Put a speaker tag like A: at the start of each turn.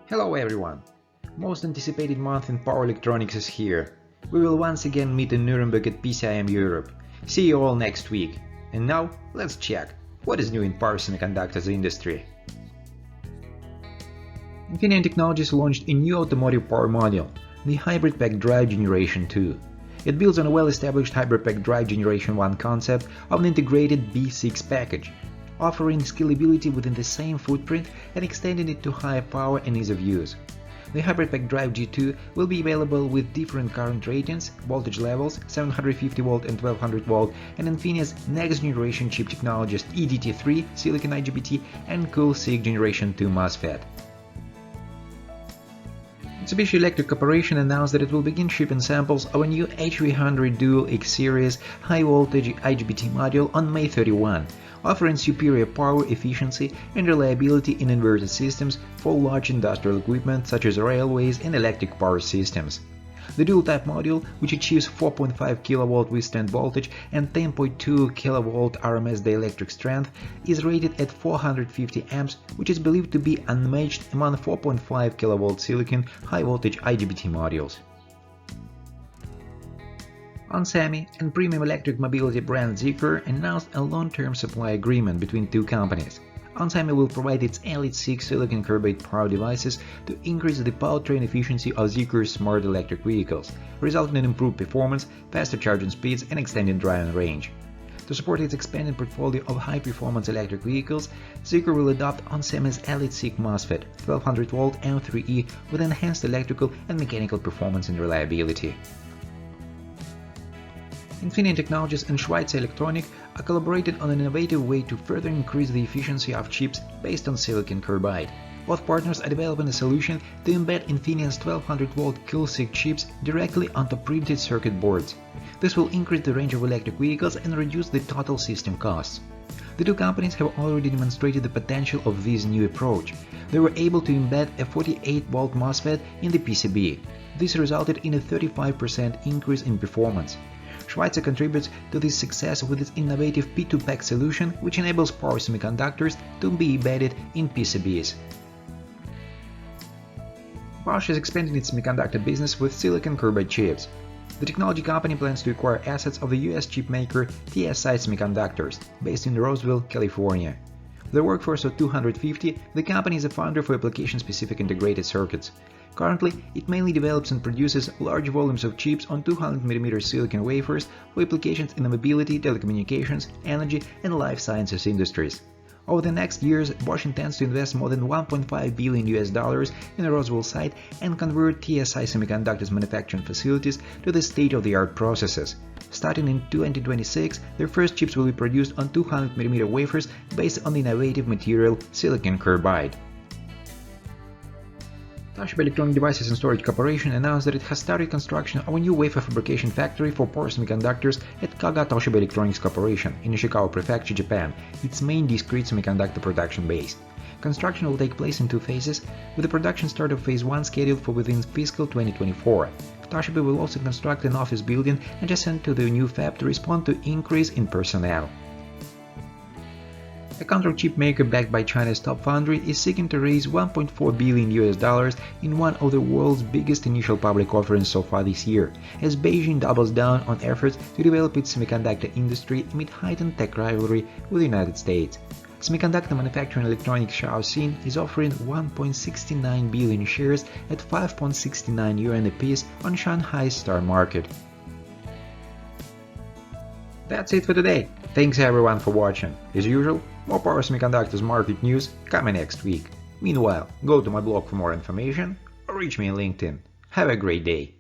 A: Hello everyone! Most anticipated month in power electronics is here. We will once again meet in Nuremberg at PCIM Europe. See you all next week. And now, let's check what is new in power semiconductors industry. Infineon Technologies launched a new automotive power module, the HybridPACK Drive Generation 2. It builds on a well-established HybridPACK Drive Generation 1 concept of an integrated B6 package, offering scalability within the same footprint and extending it to higher power and ease of use. The HybridPACK Drive G2 will be available with different current ratings, voltage levels, 750V and 1200V, and Infineon's next-generation chip technologies EDT3, silicon IGBT, and CoolSiC Generation 2 MOSFET. Mitsubishi Electric Corporation announced that it will begin shipping samples of a new HV100 Dual X Series high-voltage IGBT module on May 31, offering superior power efficiency and reliability in inverter systems for large industrial equipment such as railways and electric power systems. The dual-type module, which achieves 4.5 kV withstand voltage and 10.2 kV RMS dielectric strength, is rated at 450 amps, which is believed to be unmatched among 4.5 kV silicon high-voltage IGBT modules. onsemi and premium electric mobility brand ZEEKR announced a long-term supply agreement between two companies. onsemi will provide its Elite-6 silicon carbide power devices to increase the powertrain efficiency of ZEEKR's smart electric vehicles, resulting in improved performance, faster charging speeds, and extended driving range. To support its expanded portfolio of high-performance electric vehicles, ZEEKR will adopt onsemi's Elite-6 MOSFET 1200V M3E with enhanced electrical and mechanical performance and reliability. Infineon Technologies and SCHWEIZER Electronic are collaborated on an innovative way to further increase the efficiency of chips based on silicon carbide. Both partners are developing a solution to embed Infineon's 1200V CoolSiC chips directly onto printed circuit boards. This will increase the range of electric vehicles and reduce the total system costs. The two companies have already demonstrated the potential of this new approach. They were able to embed a 48V MOSFET in the PCB. This resulted in a 35% increase in performance. SCHWEIZER contributes to this success with its innovative P2PACK solution, which enables power semiconductors to be embedded in PCBs. Bosch is expanding its semiconductor business with silicon carbide chips. The technology company plans to acquire assets of the US chipmaker TSI Semiconductors, based in Roseville, California. With a workforce of 250, the company is a founder for application-specific integrated circuits. Currently, it mainly develops and produces large volumes of chips on 200mm silicon wafers for applications in the mobility, telecommunications, energy, and life sciences industries. Over the next years, Bosch intends to invest more than $1.5 billion in the Roseville site and convert TSI Semiconductors manufacturing facilities to the state-of-the-art processes. Starting in 2026, their first chips will be produced on 200mm wafers based on the innovative material silicon carbide. Toshiba Electronic Devices and Storage Corporation announced that it has started construction of a new wafer fabrication factory for power semiconductors at Kaga Toshiba Electronics Corporation in Ishikawa Prefecture, Japan, its main discrete semiconductor production base. Construction will take place in two phases, with the production start of Phase 1 scheduled for within fiscal 2024. Toshiba will also construct an office building adjacent to the new fab to respond to increase in personnel. A contract chip maker backed by China's top foundry is seeking to raise $1.4 billion in one of the world's biggest initial public offerings so far this year, as Beijing doubles down on efforts to develop its semiconductor industry amid heightened tech rivalry with the United States. Semiconductor manufacturing electronics Shaoxin is offering 1.69 billion shares at 5.69 yuan apiece on Shanghai's Star Market. That's it for today. Thanks everyone for watching. As usual, more power semiconductors market news coming next week. Meanwhile, go to my blog for more information or reach me on LinkedIn. Have a great day.